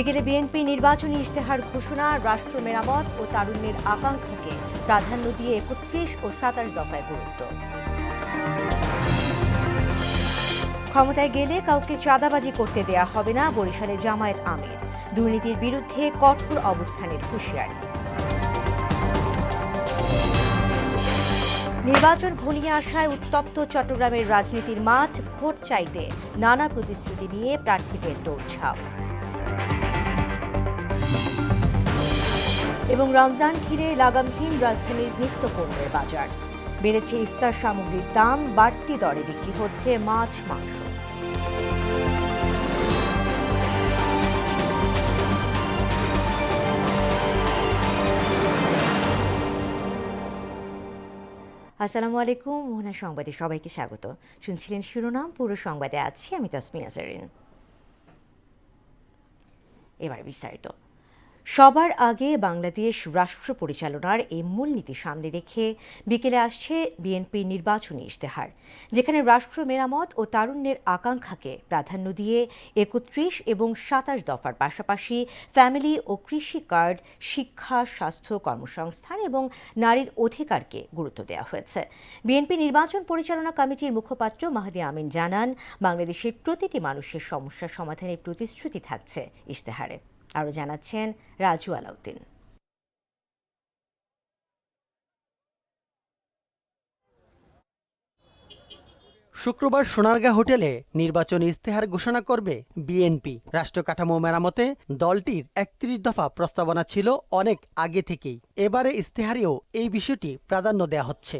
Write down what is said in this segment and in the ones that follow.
বিকেলে বিএনপি নির্বাচনী ইশতেহার ঘোষণা, রাষ্ট্র মেরামত ও তারুণ্যের আকাঙ্ক্ষাকে প্রাধান্য দিয়ে ৩১ ও ২৭ দফায় গুরুত্ব। ক্ষমতায় গেলে কাউকে চাঁদাবাজি করতে দেয়া হবে না, বরিশালে জামায়াত আমির। দুর্নীতির বিরুদ্ধে কঠোর অবস্থানের হুঁশিয়ারি। নির্বাচন ঘনিয়ে আসায় উত্তপ্ত চট্টগ্রামের রাজনীতির মাঠ, ভোট চাইতে নানা প্রতিশ্রুতি নিয়ে প্রার্থীদের দৌড়ঝাঁপ। এবং রমজান ঘিরে লাগামহীন রাজধানীর নিত্যপণ্যের বাজার। বেড়েছে ইফতার সামগ্রীর দাম, বাড়তি দরে বিক্রি হচ্ছে মাছ, মাংস। আসসালামু আলাইকুম, মোহনা সংবাদে সবাইকে স্বাগত। শুনছিলেন শিরোনাম, পুরো সংবাদে আছি আমি তাসমিনা জারিন। এবার বিস্তারিত। সবার আগে বাংলাদেশ রাষ্ট্র পরিচালনার এই মূলনীতি সামনে রেখে বিকেলে আসছে বিএনপির নির্বাচনী ইশতেহার, যেখানে রাষ্ট্র মেরামত ও তারুণ্যের আকাঙ্ক্ষাকে প্রাধান্য দিয়ে ৩১ এবং ২৭ দফার পাশাপাশি ফ্যামিলি ও কৃষি কার্ড, শিক্ষা, স্বাস্থ্য, কর্মসংস্থান এবং নারীর অধিকারকে গুরুত্ব দেওয়া হয়েছে। বিএনপি নির্বাচন পরিচালনা কমিটির মুখপাত্র মাহদি আমিন জানান, বাংলাদেশের প্রতিটি মানুষের সমস্যা সমাধানের প্রতিশ্রুতি থাকছে ইশতেহারে। আরও জানাচ্ছেন রাজু আলাউদ্দিন। শুক্রবার সোনারগাঁ হোটেলে নির্বাচনী ইশতেহার ঘোষণা করবে বিএনপি। রাষ্ট্র কাঠামো মেরামতে দলটির ৩১ দফা প্রস্তাবনা ছিল অনেক আগে থেকেই। এবারে ইশতেহারেও এই বিষয়টি প্রাধান্য দেওয়া হচ্ছে।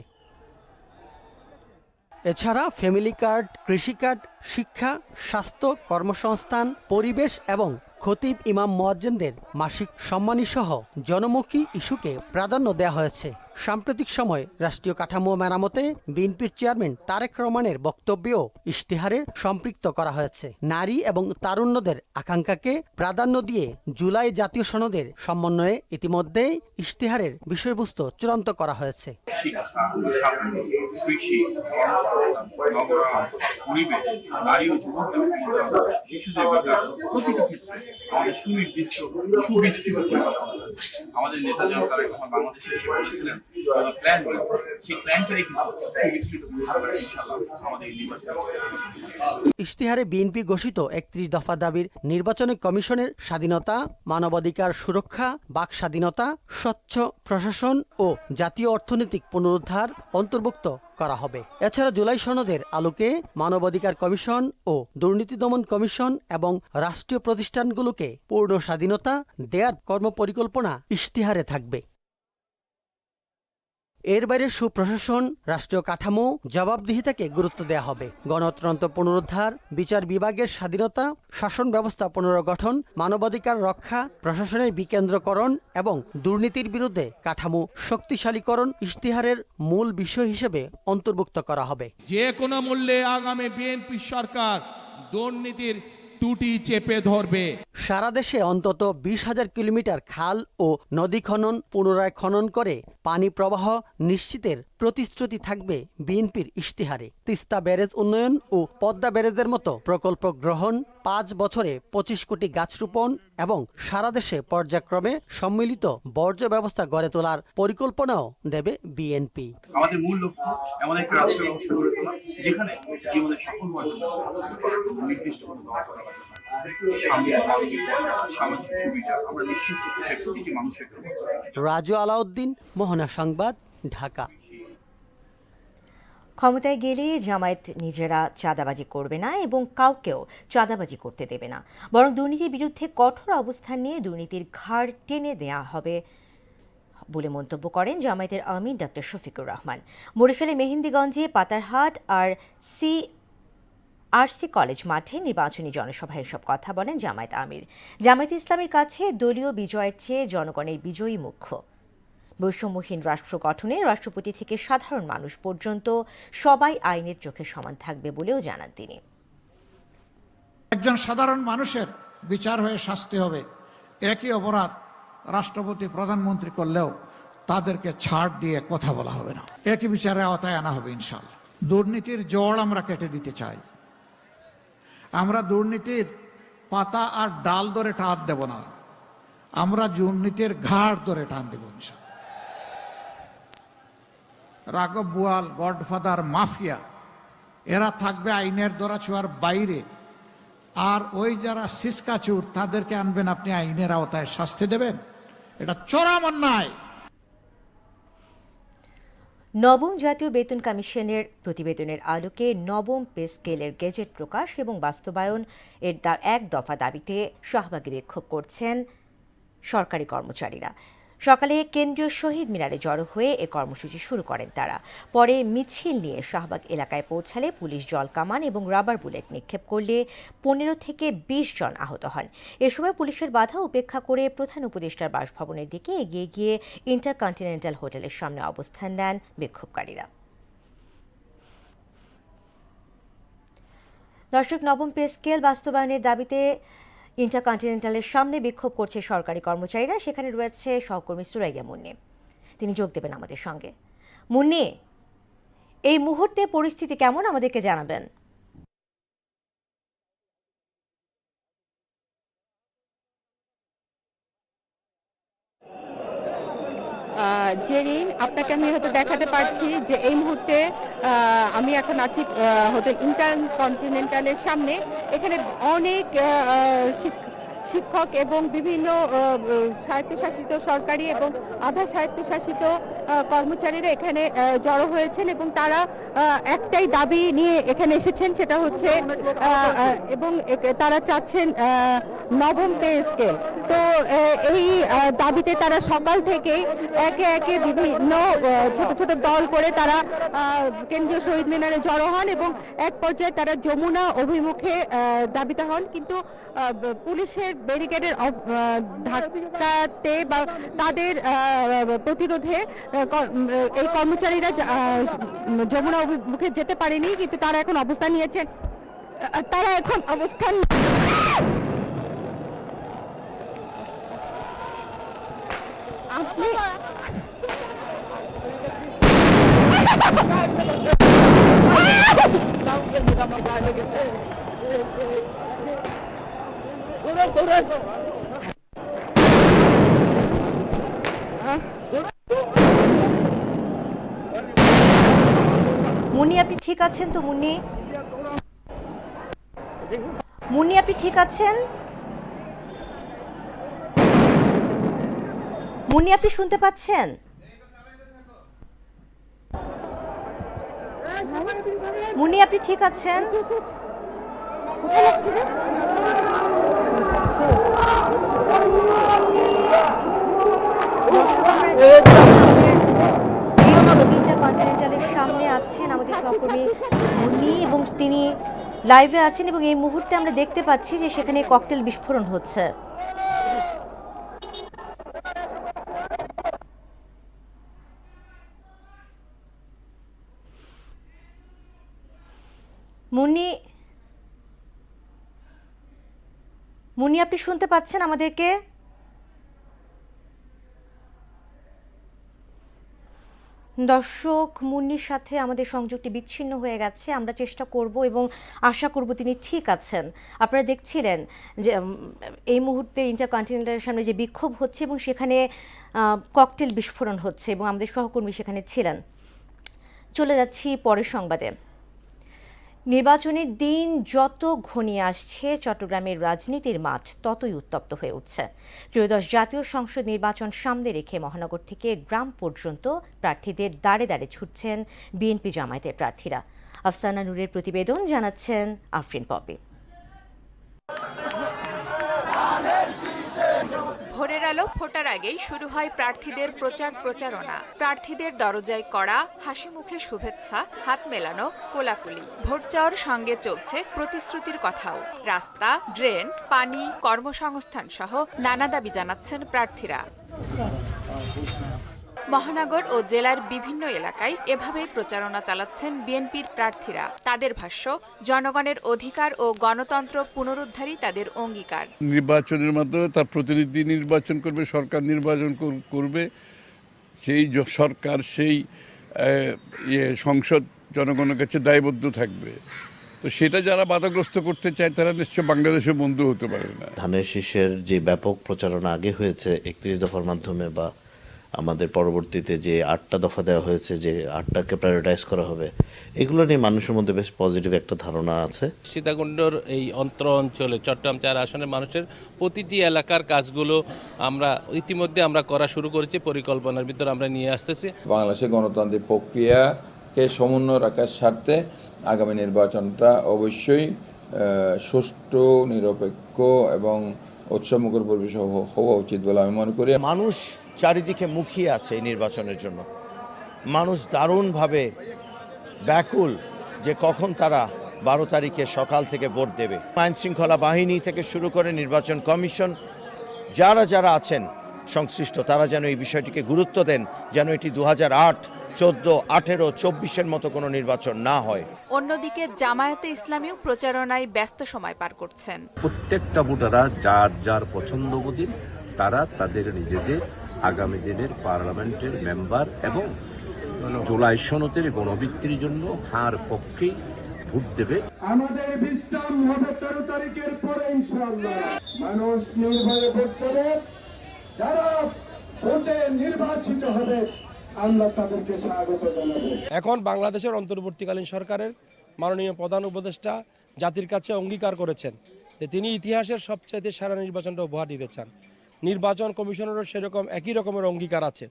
এছাড়া ফ্যামিলি কার্ড, কৃষি কার্ড, শিক্ষা, স্বাস্থ্য, কর্মসংস্থান, পরিবেশ এবং খতিব ইমাম মুয়াজ্জিনদের মাসিক সম্মানী সহ জনমুখী ইস্যুকে প্রাধান্য দেওয়া হয়েছে। সাম্প্রতিক সময় রাষ্ট্রীয় কাঠামো মেরামতে বিএনপির চেয়ারম্যান তারেক রহমানের বক্তব্যেও ইশতেহারে সম্পৃক্ত করা হয়েছে। নারী এবং তারুণ্যদের আকাঙ্ক্ষাকে প্রাধান্য দিয়ে জুলাই জাতীয় সনদের সমন্বয়ে ইতিমধ্যে ইশতেহারের বিষয়বস্তু চূড়ান্ত করা হয়েছে। শিক্ষা, স্বাস্থ্য, কৃষি, কর্মসংস্থান, নগরায়ণ, পরিবেশ, নারী ও যুবকদের ক্ষমতায়ন, শিশুদের বিকাশ, প্রতিটি ক্ষেত্রে আমাদের সুনির্দিষ্ট সুবিস্তৃত পরিকল্পনা রয়েছে। আমাদের নেতা জনাব তারেক রহমান বাংলাদেশে এসে বলেছিলেন প্ল্যান রয়েছে, সেই প্ল্যানটারই কিন্তু সুবিস্তৃত ইনশাআল্লাহ আমাদের নির্বাচন। ইশতেহারে বিএনপি ঘোষিত ৩১ দফা দাবির নির্বাচনী কমিশনের স্বাধীনতা, মানবাধিকার সুরক্ষা, বাক স্বাধীনতা, স্বচ্ছ প্রশাসন ও জাতীয় অর্থনৈতিক পুনরুদ্ধার অন্তর্ভুক্ত করা হবে। এছাড়া জুলাই সনদের আলোকে মানবাধিকার কমিশন ও দুর্নীতি দমন কমিশন এবং রাষ্ট্রীয় প্রতিষ্ঠানগুলোকে পূর্ণ স্বাধীনতা দেয়ার কর্মপরিকল্পনা ইশতেহারে থাকবে। এর বাইরে সুপ্রশাসন, রাষ্ট্রীয় কাঠামো, জবাবদিহিতাকে গুরুত্ব দেওয়া হবে। গণতন্ত্র পুনরুদ্ধার, বিচার বিভাগের স্বাধীনতা, শাসন ব্যবস্থা পুনর্গঠন, মানবাধিকার রক্ষা, প্রশাসনের বিকেন্দ্রকরণ এবং দুর্নীতির বিরুদ্ধে কাঠামো শক্তিশালীকরণ ইশতেহারের মূল বিষয় হিসেবে অন্তর্ভুক্ত করা হবে। যে কোনো মূল্যে আগামী বিএনপি সরকার দুর্নীতির টুটি চেপে ধরবে। সারা দেশে অন্তত ২০,০০০ কিলোমিটার খাল ও নদী খনন, পুনরায় খনন করে পানি প্রবাহ নিশ্চিতের প্রতিশ্রুতি থাকবে বিএনপির ইশতেহারে। তিস্তা ব্যারেজ উন্নয়ন ও পদ্মা ব্যারেজের মতো প্রকল্প গ্রহণ, ৫ বছরে ২৫ কোটি গাছ রোপণ এবং সারা দেশে পর্যায়ক্রমে সম্মিলিত বর্জ্য ব্যবস্থা গড়ে তোলার পরিকল্পনাও দেবে বিএনপি। আমাদের মূল লক্ষ্য এমন একটা রাষ্ট্র ব্যবস্থা গড়ে তোলা যেখানে জীবনে সফল হওয়ার জন্য নির্দিষ্ট কোনো দল করা লাগবে না। সামাজিক সুবিধা আমরা নিশ্চিত করতে চাই প্রতিটি মানুষের জন্য। রাজু আলাউদ্দিন, মোহনা সংবাদ, ঢাকা। ক্ষমতায় গেলে জামায়াত নিজেরা চাঁদাবাজি করবে না এবং কাউকেও চাঁদাবাজি করতে দেবে না, বরং দুর্নীতির বিরুদ্ধে কঠোর অবস্থান নিয়ে দুর্নীতির ঘাড় টেনে দেওয়া হবে বলে মন্তব্য করেন জামায়াতের আমির ডক্টর শফিকুর রহমান। বরিশালে মেহেন্দিগঞ্জে, পাতারহাট আর আরসি কলেজ মাঠে নির্বাচনী জনসভায় এসব কথা বলেন জামায়াত আমির। জামায়াতে ইসলামের কাছে দলীয় বিজয়ের চেয়ে জনগণের বিজয়ী মুখ্য। বৈষম্যহীন রাষ্ট্র গঠনে রাষ্ট্রপতি থেকে সাধারণ মানুষ পর্যন্ত সবাই আইনের চোখে সমান থাকবে বলেও জানান তিনি। একজন সাধারণ মানুষের বিচার হয়ে শাস্তি হবে, একই অপরাধ রাষ্ট্রপতি প্রধানমন্ত্রী করলেও তাদেরকে ছাড় দিয়ে কথা বলা হবে না, একই বিচারের আওতায় আনা হবে ইনশাআল্লাহ। দুর্নীতির জড় আমরা কেটে দিতে চাই। আমরা দুর্নীতির পাতা আর ডাল ধরে টান দেব না, আমরা দুর্নীতির ঘাট ধরে টান দেব। রাঘব বুয়াল, গডফাদার, মাফিয়া এরা থাকবে আইনের দরাছোঁয়ার বাইরে, আর ওই যারা সিসকাচুর তাদেরকে আনবেন আপনি আইনের আওতায় শাস্তি দেবেন, এটা চরম অন্যায়। নবম জাতীয় বেতন কমিশনের প্রতিবেদনের আলোকে নবম পে স্কেলের গেজেট প্রকাশ এবং বাস্তবায়ন এর এক দফা দাবিতে শাহবাগে বিক্ষোভ করছেন সরকারি কর্মচারীরা। সকালে কেন্দ্রীয় শহীদ মিনারে জড়ো হয়ে এ কর্মসূচি শুরু করেন তারা। পরে মিছিল নিয়ে শাহবাগ এলাকায় পৌঁছালে পুলিশ জলকামান এবং রাবার বুলেট নিক্ষেপ করলে 15 থেকে 20 জন আহত হন। এ সময় পুলিশের বাধা উপেক্ষা করে প্রধান উপদেষ্টার বাসভবনের দিকে এগিয়ে গিয়ে ইন্টারকন্টিনেন্টাল হোটেলের সামনে অবস্থান নেন বিক্ষোভকারীরা। দর্শক, নবম পে স্কেল বাস্তবায়নের দাবিতে ইন্টারকন্টিনেন্টালের সামনে বিক্ষোভ করছে সরকারি কর্মচারীরা। সেখানে রয়েছে সহকর্মী সুরাইয়া মুন্নি, তিনি যোগ দেবেন আমাদের সঙ্গে। মুন্নি, এই মুহূর্তে পরিস্থিতি কেমন আমাদেরকে জানাবেন? জেরিন, আপনাকে আমি হয়তো দেখাতে পারছি যে এই মুহূর্তে আমি এখন আছি হোটেল ইন্টারকন্টিনেন্টালের সামনে। এখানে অনেক শিক্ষক এবং বিভিন্ন স্বায়ত্তশাসিত সরকারি এবং আধা স্বায়ত্তশাসিত কর্মচারীরা এখানে জড়ো হয়েছেন এবং তারা একটাই দাবি নিয়ে এখানে এসেছেন, সেটা হচ্ছে এবং তারা চাচ্ছেন নবম পে স্কেল। তো এই দাবিতে তারা সকাল থেকেই একে একে বিভিন্ন ছোট ছোট দল করে তারা কেন্দ্রীয় শহীদ মিনারে জড়ো হন এবং এক পর্যায়ে তারা যমুনা অভিমুখে দাবিতে হন, কিন্তু পুলিশের ব্যারিকেডের ধাক্কাতে বা তাদের প্রতিরোধে এই কর্মচারীরা যমুনা অভিমুখে যেতে পারেনি, কিন্তু তারা এখন অবস্থান নিয়েছেন। তারা এখন অবস্থান আপনি মুন্নি, আপনি ঠিক আছেন তো? মুন্নি, মুন্নি আপনি ঠিক আছেন? মুন্নি, আপনি শুনতে পাচ্ছেন? মুন্নি, আপনি ঠিক আছেন? ইন্টারকন্টিনেন্টালের সামনে আছেন আমাদের সহকর্মী মুন্নি এবং তিনি লাইভে আছেন এবং এই মুহূর্তে আমরা দেখতে পাচ্ছি যে সেখানে ককটেল বিস্ফোরণ হচ্ছে। মুন্নি, মুন্নি আপনি শুনতে পাচ্ছেন আমাদেরকে? দর্শক, মুন্নির সাথে আমাদের সংযোগটি বিচ্ছিন্ন হয়ে গেছে। আমরা চেষ্টা করব এবং আশা করব তিনি ঠিক আছেন। আপনারা দেখছিলেন যে এই মুহূর্তে ইন্টারকন্টিনেন্টালের সামনে যে বিক্ষোভ হচ্ছে এবং সেখানে ককটেল বিস্ফোরণ হচ্ছে এবং আমাদের সহকর্মী সেখানে ছিলেন। চলে যাচ্ছি পরের সংবাদে। নির্বাচনের দিন যত ঘনিয়ে আসছে, চট্টগ্রামের রাজনীতির মাঠ ততই উত্তপ্ত হয়ে উঠছে। ত্রয়োদশ জাতীয় সংসদ নির্বাচন সামনে রেখে মহানগর থেকে গ্রাম পর্যন্ত প্রার্থীদের দাঁড়ে দাঁড়ে ছুটছেন বিএনপি জামায়াতের প্রার্থীরা। আফসানা নূরের প্রতিবেদন, জানাচ্ছেন আফরিন পপি। ভোরের আলো ফোটার আগেই শুরু হয় প্রার্থীদের প্রচারণা। প্রার্থীদের দরজায় কড়া, হাসি মুখে শুভেচ্ছা, হাত মেলানো, কোলাকুলি। ভোট চাওয়ার সঙ্গে চলছে প্রতিশ্রুতির কথাও। রাস্তা, ড্রেন, পানি, কর্মসংস্থান সহ নানা দাবি জানাচ্ছেন প্রার্থীরা। মহানগর ও জেলার বিভিন্ন এলাকায় এভাবেই প্রচারণা চালাচ্ছেন বিএনপির প্রার্থীরা। তাদের ভাষ্য, জনগণের অধিকার ও গণতন্ত্র পুনরুদ্ধারই তাদের অঙ্গীকার। নির্বাচনের মাধ্যমে তার প্রতিনিধি নির্বাচন করবে, সরকার নির্বাচন করবে, সেই সরকার সেই সংসদ জনগণের কাছে দায়বদ্ধ থাকবে। তো সেটা যারা বাধাগ্রস্ত করতে চায় তারা নিশ্চয় বাংলাদেশের বন্ধু হতে পারে না। ধানের শীষের যে ব্যাপক প্রচারণা আগে হয়েছে 31 দফার মাধ্যমে, বা আমাদের পরবর্তীতে যে 8টা দফা দেওয়া হয়েছে, যে 8টাকে প্রায়োরিটাইজ করা হবে, এগুলো নিয়ে মানুষের মধ্যে বেশ পজিটিভ একটা ধারণা আছে। সীতাকুণ্ডর এই অন্তর অঞ্চলে চট্টগ্রাম 4 আসনের মানুষের প্রতিটি এলাকার কাজগুলো আমরা ইতিমধ্যে করা শুরু করেছি, পরিকল্পনার ভিতরে আমরা নিয়ে আসতেছি। বাংলাদেশের গণতান্ত্রিক প্রক্রিয়াকে সমন্বয় রাখার স্বার্থে আগামী নির্বাচনটা অবশ্যই সুষ্ঠু, নিরপেক্ষ এবং উৎসবমুখর পরিবেশ হওয়া উচিত বলে আমি মনে করি। মানুষ চারিদিকে মুখিয়ে আছে এই নির্বাচনের জন্য। মানুষ দারুণভাবে ব্যাকুল যে কখন তারা 12 তারিখে সকাল থেকে ভোট দেবে। আইন শৃঙ্খলা বাহিনী থেকে শুরু করে নির্বাচন কমিশন, যারা যারা আছেন সংশ্লিষ্ট, তারা যেন এই বিষয়টিকে গুরুত্ব দেন, যেন এটি 2008, 14, 18, 24-এর মতো কোনো নির্বাচন না হয়। অন্যদিকে জামায়াতে ইসলামীও প্রচারণায় ব্যস্ত সময় পার করছেন। প্রত্যেকটা ভোটাররা যার যার পছন্দবোধী তারা তাদের নিজেদের আগামী দিনের পার্লামেন্টের মেম্বার এবং জুলাই সনদের গণভিত্তির জন্য হার পক্ষেই ভোট দেবে। আমাদের বিশ্রাম হবে 13 তারিখের পরে ইনশাআল্লাহ। মানুষ নির্ভয়ে ভোট করে, যারা ভোটে নির্বাচিত হবে আমরা তাদেরকে স্বাগত জানাবো। এখন বাংলাদেশের অন্তর্বর্তীকালীন সরকারের মাননীয় প্রধান উপদেষ্টা জাতির কাছে অঙ্গীকার করেছেন যে তিনি ইতিহাসের সবচাইতে সেরা নির্বাচনটা উপহার দিতে চান। নির্বাচন কমিশনেরও সেরকম একই রকমের অঙ্গীকার আছে,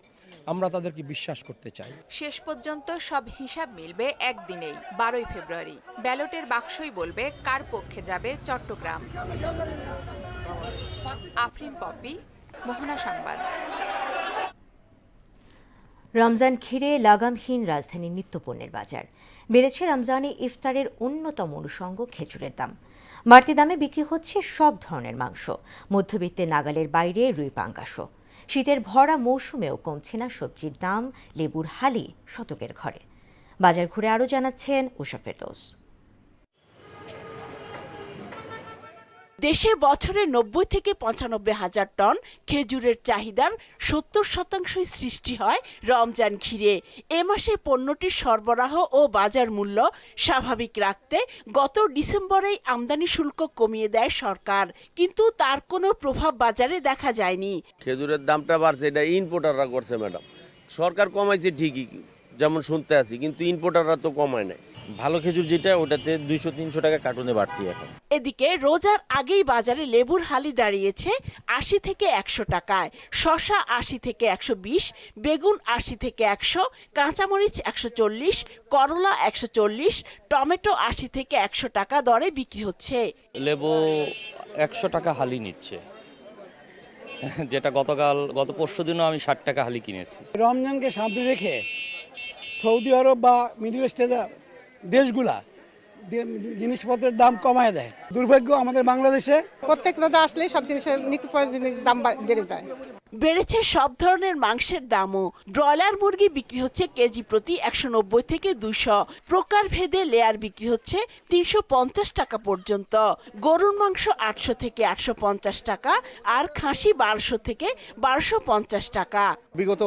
আমরা তাদেরকে বিশ্বাস করতে চাই। শেষ পর্যন্ত সব হিসাব মিলবে একদিনেই, 12ই ফেব্রুয়ারি। ব্যালটের বাক্সই বলবে কার পক্ষে যাবে চট্টগ্রাম। আফরিন পপি, মোহনা সংবাদ। রমজান ঘিরে লাগামহীন রাজধানীর নিত্যপণ্যের বাজার। বেড়েছে রমজানে ইফতারের অন্যতম অনুষঙ্গ খেজুরের দাম। বাড়তি দামে বিক্রি হচ্ছে সব ধরনের মাংস, মধ্যবিত্তের নাগালের বাইরে রুই পাঙ্গাসও। শীতের ভরা মৌসুমেও কমছে না সবজির দাম, লেবুর হালি শতকের ঘরে। বাজার ঘুরে আরও জানাচ্ছেন উষা ফেরদৌস। দেশে বছরে 90 থেকে 95 হাজার টন খেজুরের চাহিদার 70% সৃষ্টি হয় রমজান ঘিরে। এ মাসে পণ্যটির সরবরাহ ও বাজার মূল্য স্বাভাবিক রাখতে গত ডিসেম্বরেই আমদানি শুল্ক কমিয়ে দেয় সরকার, কিন্তু তার কোনো প্রভাব বাজারে দেখা যায়নি। খেজুরের দামটা বাড়ছে, এটা ইম্পোর্টাররা করছে ম্যাডাম। সরকার কমাইছে ঠিকই, যেমন শুনতে আছি, কিন্তু ইম্পোর্টাররা তো কমায় নাই। ভালো খেজুর যেটা, ওটাতে 200-300 টাকা কার্টুনে বাড়ছে এখন। এদিকে রোজার আগেই বাজারে লেবুর হালি দাঁড়িয়েছে 80 থেকে 100 টাকায়, শসা 80 থেকে 120, বেগুন 80 থেকে 100, কাঁচামরিচ 140, করলা 140, টমেটো 80 থেকে 100 টাকা দরে বিক্রি হচ্ছে। লেবু 100 টাকা হালি নিচ্ছে, যেটা গত পরশু দিনও আমি 60 টাকা হালি কিনেছি। রমজানকে সামনে রেখে সৌদি আরব বা মিডল ইস্টের দেশগুলা জিনিসপত্রের দাম কমায় দেয়। দুর্ভাগ্য আমাদের বাংলাদেশে প্রত্যেক রোজা আসলে সব জিনিসের নিত্য প্রয়োজনীয় দাম বেড়ে যায়। বেড়েছে সব ধরনের মাংসের দামও। ব্রয়লার মুরগি বিক্রি হচ্ছে কেজি প্রতি 190 থেকে 200, প্রকার ভেদে লেয়ার বিক্রি হচ্ছে 350 টাকা পর্যন্ত। গরুর মাংস 800 থেকে 850 টাকা, আর খাসি 1200 থেকে 1250 টাকা। বিগত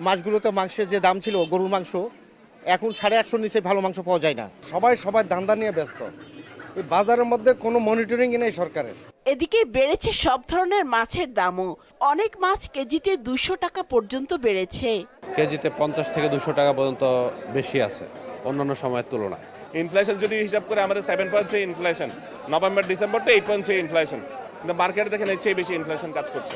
মাসগুলোতে মাংসের যে দাম ছিল গরুর মাংস, এখন 850 নিচে ভালো মাংস পাওয়া যায় না। সবাই ধান্দা নিয়ে ব্যস্ত, এই বাজারের মধ্যে কোনো মনিটরিং নেই সরকারের। এদিকে বেড়েছে সব ধরনের মাছের দামও। অনেক মাছ কেজিতে 200 টাকা পর্যন্ত বেড়েছে। কেজিতে 50 থেকে 200 টাকা পর্যন্ত বেশি আছে অন্যান্য সময়ের তুলনায়। ইনফ্লেশন যদি হিসাব করে আমাদের 7.3 ইনফ্লেশন, নভেম্বর ডিসেম্বরটা 8.3 ইনফ্লেশন, কিন্তু মার্কেটে দেখেন এর চেয়ে বেশি ইনফ্লেশন কাজ করছে।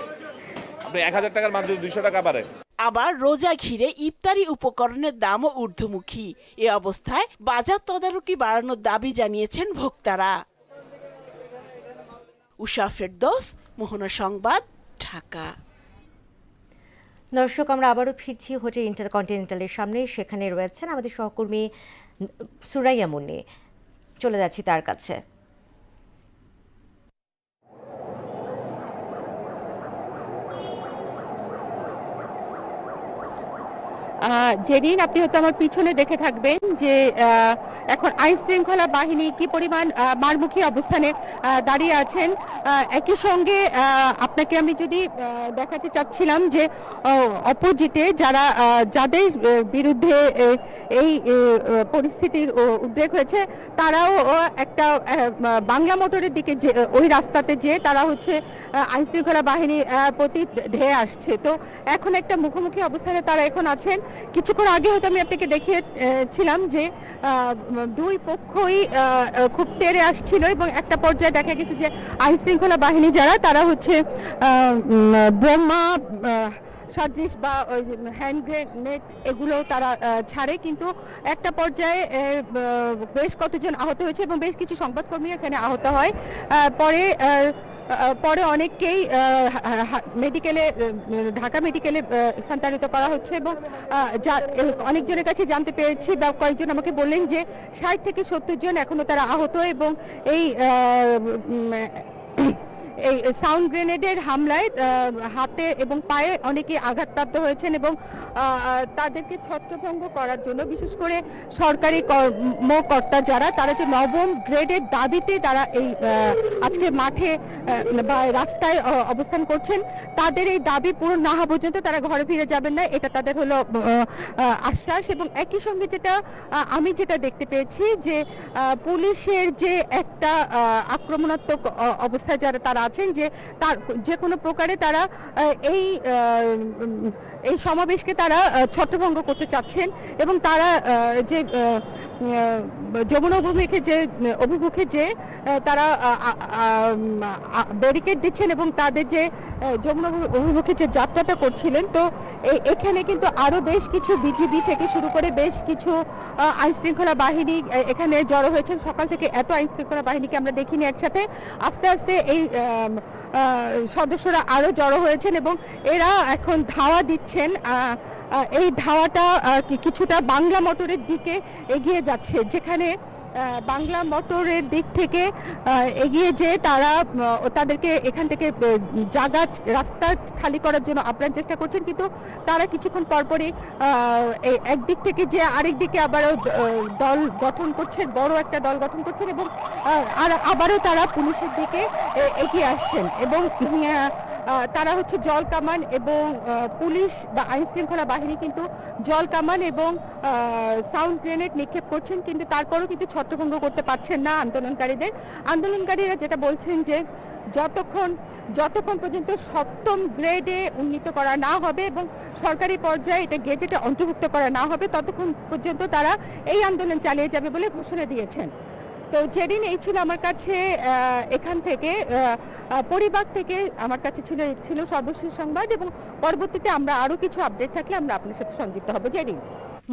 আপনি 1000 টাকার মাছ যদি 200 টাকা বাড়ে। আবার রোজা ঘিরে ইফতারি উপকরণের দামও ঊর্ধ্বমুখী। এ অবস্থায় বাজার তদারকি বাড়ানোর দাবি জানিয়েছেন ভোক্তারা। উষা ফেরদৌস, মোহনা সংবাদ, ঢাকা। দর্শক, আমরা আবারও ফিরছি হোটেল ইন্টারকন্টিনেন্টালের সামনে। সেখানে রয়েছেন আমাদের সহকর্মী সুরাইয়া মুন্নি। চলে যাচ্ছি তার কাছে। যেদিন আপনি হয়তো আমার পিছনে দেখে থাকবেন যে এখন আইন শৃঙ্খলা বাহিনী কি পরিমাণ মারমুখী অবস্থানে দাঁড়িয়ে আছেন। একই সঙ্গে আপনাকে আমি যদি দেখাতে চাচ্ছিলাম যে অপোজিটে যাদের বিরুদ্ধে এই পরিস্থিতির উদ্রেক হয়েছে তারাও একটা বাংলা মোটরের দিকে যে ওই রাস্তাতে যে তারা হচ্ছে আইন শৃঙ্খলা বাহিনীর প্রতি ধেয়ে আসছে। তো এখন একটা মুখোমুখি অবস্থানে তারা এখন আছেন। কিছুক্ষণ আগে হয়তো আমি আপনাকে দেখিয়েছিলাম যে দুই পক্ষই খুব তেড়ে আসছিল এবং একটা পর্যায়ে দেখা গেছে যে আইন শৃঙ্খলা বাহিনী যারা তারা হচ্ছে বোমা সদৃশ বা হ্যান্ড গ্রেনেড এগুলো তারা ছাড়ে, কিন্তু একটা পর্যায়ে বেশ কতজন আহত হয়েছে এবং বেশ কিছু সংবাদকর্মী এখানে আহত হয়। পরে অনেককেই মেডিকেলে ঢাকা মেডিকেলে স্থানান্তরিত করা হচ্ছে এবং অনেকজনের কাছে জানতে পেরেছি বা কয়েকজন আমাকে বললেন যে 60 থেকে 70 জন এখনো তারা আহত এবং এই সাউন্ড গ্রেনেডের হামলায় হাতে এবং পায়ে অনেকে আঘাতপ্রাপ্ত হয়েছেন এবং তাদেরকে ছত্রভঙ্গ করার জন্য বিশেষ করে সরকারি কর্মকর্তা যারা তারা যে 9ম গ্রেডের দাবিতে তারা এই আজকে মাঠে বা রাস্তায় অবস্থান করছেন, তাদের এই দাবি পূরণ না হওয়া পর্যন্ত তারা ঘরে ফিরে যাবেন না, এটা তাদের হলো আশ্বাস। এবং একই সঙ্গে আমি যেটা দেখতে পেয়েছি যে পুলিশের যে একটা আক্রমণাত্মক অবস্থায় যারা তারা আছেন যে তার যে কোনো প্রকারে তারা এই সমাবেশকে তারা ছত্রভঙ্গ করতে চাচ্ছেন এবং তারা যে যমুনা অভিমুখে যে তারা ব্যারিকেড দিচ্ছেন এবং তাদের যে যমুনা অভিমুখে যে যাত্রাটা করছিলেন, তো এখানে কিন্তু আরো বেশ কিছু বিজিবি থেকে শুরু করে বেশ কিছু আইন শৃঙ্খলা বাহিনী এখানে জড়ো হয়েছেন। সকাল থেকে এত আইন শৃঙ্খলা বাহিনীকে আমরা দেখিনি একসাথে। আস্তে আস্তে এই সদস্যরা আরো জড়ো হয়েছেন এবং এরা এখন ধাওয়া দিচ্ছেন। এই ধাওয়াটা কিছুটা বাংলা মোটরের দিকে এগিয়ে যাচ্ছে, যেখানে বাংলা মোটরের দিক থেকে এগিয়ে যে তাদেরকে এখান থেকে রাস্তা খালি করার জন্য আপ্রাণ চেষ্টা করছেন, কিন্তু তারা কিছুক্ষণ পরপরই একদিক থেকে যে আরেক দিকে আবারও দল গঠন করছেন, বড় একটা দল গঠন করছেন এবং আবারও তারা পুলিশের দিকে এগিয়ে আসছেন এবং তারা হচ্ছে জল কামান এবং পুলিশ বা আইন শৃঙ্খলা বাহিনী কিন্তু জল কামান এবং সাউন্ড গ্রেনেড নিক্ষেপ করছেন, কিন্তু তারপরও কিন্তু ছত্রভঙ্গ করতে পারছেন না আন্দোলনকারীরা যেটা বলছেন যে যতক্ষণ পর্যন্ত 7ম গ্রেডে উন্নীত করা না হবে এবং সরকারি পর্যায়ে এটা গেজেটে অন্তর্ভুক্ত করা না হবে ততক্ষণ পর্যন্ত তারা এই আন্দোলন চালিয়ে যাবে বলে ঘোষণা দিয়েছেন। তো যেদিন এই ছিল আমার কাছে এখান থেকে পরিবার থেকে আমার কাছে ছিল সর্বশেষ সংবাদ এবং পরবর্তীতে আমরা আরো কিছু আপডেট থাকলে আমরা আপনার সাথে সংযুক্ত হব। যেদিন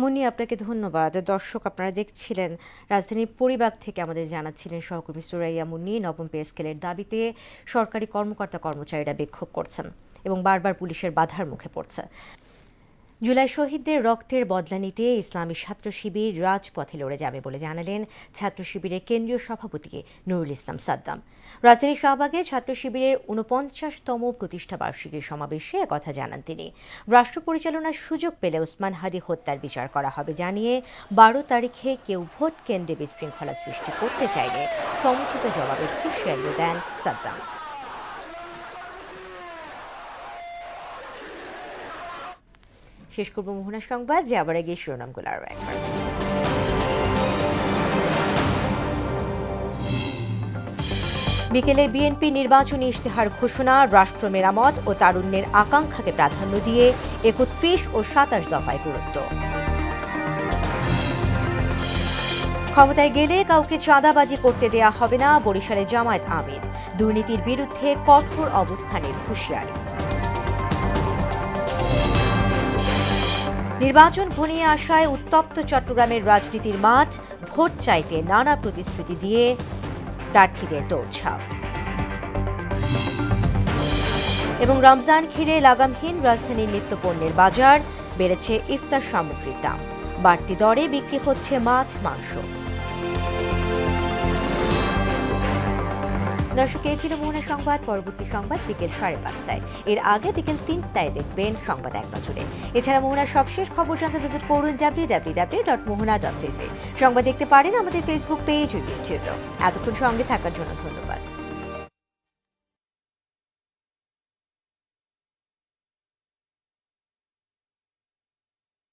মুন্নি, আপনাকে ধন্যবাদ। দর্শক, আপনারা দেখছিলেন রাজধানীর পরিবার থেকে আমাদের জানাচ্ছিলেন সহকর্মী সুরাইয়া মুন্নি। 9ম পে স্কেলের দাবিতে সরকারি কর্মচারীরা বিক্ষোভ করছেন এবং বারবার পুলিশের বাধার মুখে পড়ছে। জুলাই শহীদদের রক্তের বদলা নিতে ইসলামী ছাত্র শিবির রাজপথে লড়ে যাবে বলে জানালেন ছাত্র শিবিরের কেন্দ্রীয় সভাপতি নুরুল ইসলাম সাদ্দাম। রাজধানীর শাহবাগে ছাত্র শিবিরের 49তম প্রতিষ্ঠা বার্ষিকীর সমাবেশে একথা জানান তিনি। রাষ্ট্র পরিচালনার সুযোগ পেলে ওসমান হাদি হত্যার বিচার করা হবে জানিয়ে 12 তারিখে কেউ ভোট কেন্দ্রে বিশৃঙ্খলা সৃষ্টি করতে চাইলে সমুচিত জবাবের হুঁশিয়ারি দেন সাদ্দাম। শেষ করব মোহনা সংবাদ, যে আবার আগে শিরোনামগুলো আরও একবার। বিকেলে বিএনপি নির্বাচনী ইশতেহার ঘোষণা, রাষ্ট্র মেরামত ও তারুণ্যের আকাঙ্ক্ষাকে প্রাধান্য দিয়ে 31 ও 27 দফায় গুরুত্ব। ক্ষমতায় গেলে কাউকে চাঁদাবাজি করতে দেয়া হবে না, বরিশালে জামায়াত আমির। দুর্নীতির বিরুদ্ধে কঠোর অবস্থানের হুঁশিয়ারি। নির্বাচন ঘনিয়ে আসায় উত্তপ্ত চট্টগ্রামের রাজনীতির মাঠ, ভোট চাইতে নানা প্রতিশ্রুতি দিয়ে প্রার্থীদের দৌড়ঝাঁপ। এবং রমজান ঘিরে লাগামহীন রাজধানীর নিত্যপণ্যের বাজার, বেড়েছে ইফতার সামগ্রীর দাম, বাড়তি দরে বিক্রি হচ্ছে মাছ মাংস। দর্শক, এই ছিল মোহনার সংবাদ। পরবর্তী সংবাদ বিকেল 5:30টায়। এর আগে বিকেল 3টায় দেখবেন সংবাদ এক নজরে। এছাড়া মোহনার সবশেষ খবর জানতে ভিজিট করুন www.mohana.tv। সংবাদ দেখতে পারেন আমাদের ফেসবুক পেজ ও ইউটিউবে। এতক্ষণ সঙ্গে থাকার জন্য ধন্যবাদ।